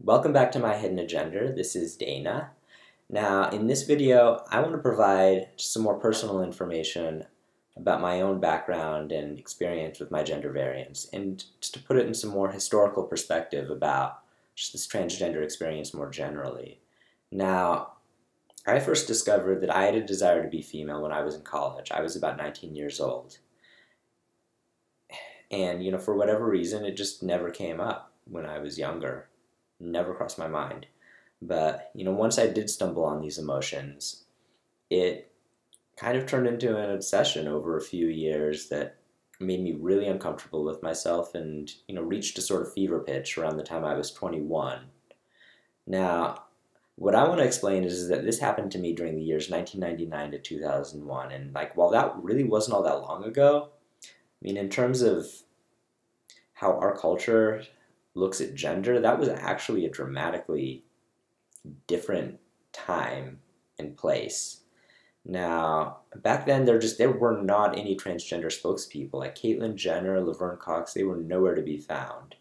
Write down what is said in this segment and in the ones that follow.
Welcome back to My Hidden Agenda. This is Dana. Now, in this video, I want to provide just some more personal information about my own background and experience with my gender variance, and just to put it in some more historical perspective about just this transgender experience more generally. Now, I first discovered that I had a desire to be female when I was in college. I was about 19 years old. And, for whatever reason, it just never came up when I was younger. Never crossed my mind. But, once I did stumble on these emotions, it kind of turned into an obsession over a few years that made me really uncomfortable with myself and, reached a sort of fever pitch around the time I was 21. Now, what I want to explain is that this happened to me during the years 1999 to 2001. And, while that really wasn't all that long ago, in terms of how our culture looks at gender, that was actually a dramatically different time and place. Now, back then, there were not any transgender spokespeople. Like Caitlyn Jenner, Laverne Cox, they were nowhere to be found.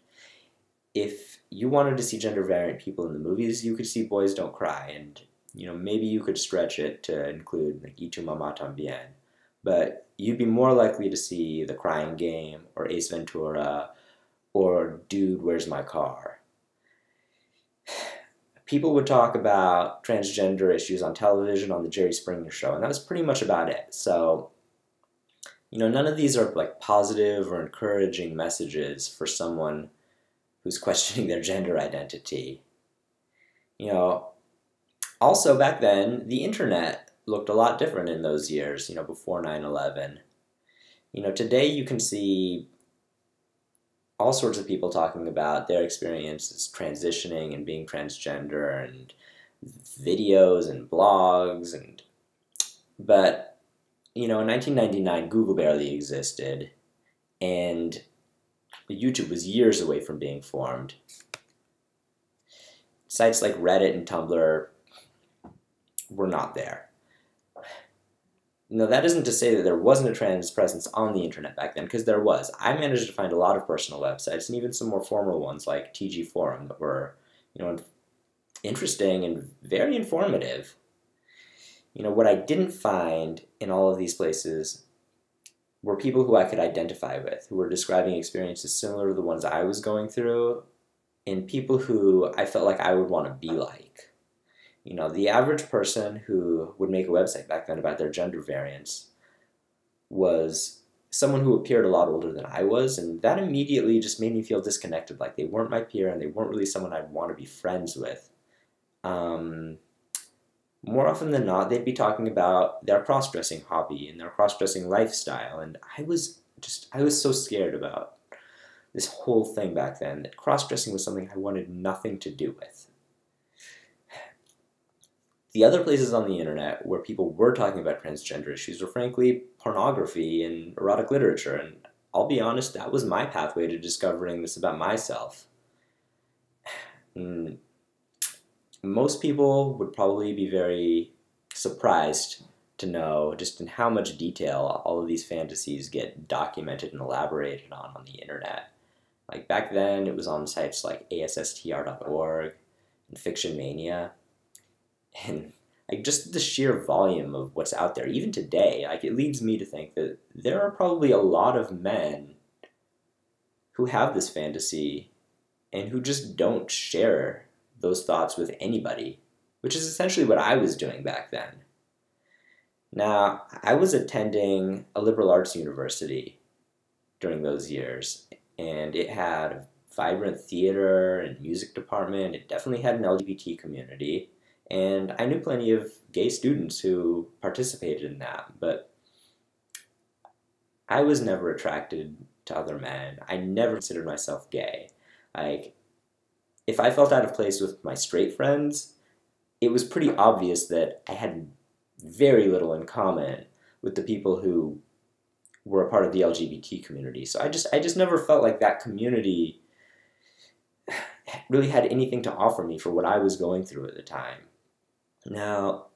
If you wanted to see gender variant people in the movies, you could see Boys Don't Cry, and maybe you could stretch it to include like Y Tu Mamá También. But you'd be more likely to see The Crying Game or Ace Ventura or Dude, Where's My Car? People would talk about transgender issues on television on the Jerry Springer Show, and that was pretty much about it. So, none of these are like positive or encouraging messages for someone who's questioning their gender identity. Also back then, the internet looked a lot different in those years, before 9/11. Today you can see all sorts of people talking about their experiences transitioning and being transgender, and videos and blogs, but in 1999 Google barely existed, and YouTube was years away from being formed. Sites like Reddit and Tumblr were not there. Now, that isn't to say that there wasn't a trans presence on the internet back then, because there was. I managed to find a lot of personal websites, and even some more formal ones like TG Forum that were, interesting and very informative. What I didn't find in all of these places were people who I could identify with, who were describing experiences similar to the ones I was going through, and people who I felt like I would want to be like. The average person who would make a website back then about their gender variance was someone who appeared a lot older than I was, and that immediately just made me feel disconnected, like they weren't my peer and they weren't really someone I'd want to be friends with. More often than not, they'd be talking about their cross-dressing hobby and their cross-dressing lifestyle, and I was so scared about this whole thing back then that cross-dressing was something I wanted nothing to do with. The other places on the internet where people were talking about transgender issues were frankly pornography and erotic literature, and I'll be honest, that was my pathway to discovering this about myself. Most people would probably be very surprised to know just in how much detail all of these fantasies get documented and elaborated on the internet. Like back then, it was on sites like ASSTR.org and Fiction Mania. And just the sheer volume of what's out there, even today, it leads me to think that there are probably a lot of men who have this fantasy and who just don't share those thoughts with anybody, which is essentially what I was doing back then. Now, I was attending a liberal arts university during those years, and it had a vibrant theater and music department. It definitely had an LGBT community. And I knew plenty of gay students who participated in that, but I was never attracted to other men. I never considered myself gay. If I felt out of place with my straight friends, it was pretty obvious that I had very little in common with the people who were a part of the LGBT community. So I just never felt like that community really had anything to offer me for what I was going through at the time. Now,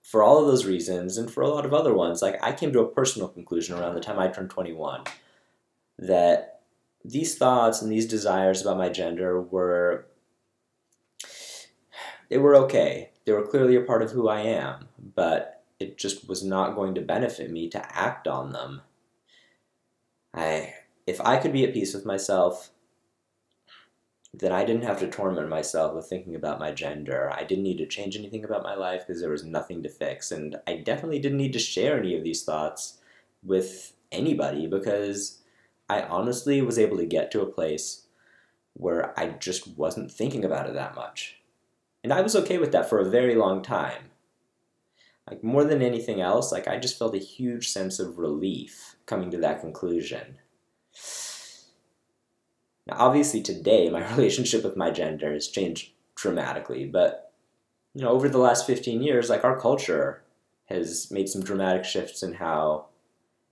for all of those reasons, and for a lot of other ones, I came to a personal conclusion around the time I turned 21, that these thoughts and these desires about my gender were they were okay. They were clearly a part of who I am, but it just was not going to benefit me to act on them. If I could be at peace with myself, then I didn't have to torment myself with thinking about my gender. I didn't need to change anything about my life because there was nothing to fix. And I definitely didn't need to share any of these thoughts with anybody because I honestly was able to get to a place where I just wasn't thinking about it that much. And I was okay with that for a very long time. Like, more than anything else, like, I just felt a huge sense of relief coming to that conclusion. Now, obviously today, my relationship with my gender has changed dramatically, but, over the last 15 years, like, our culture has made some dramatic shifts in how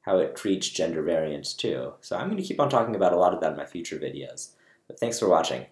it treats gender variance too. So I'm going to keep on talking about a lot of that in my future videos. But thanks for watching.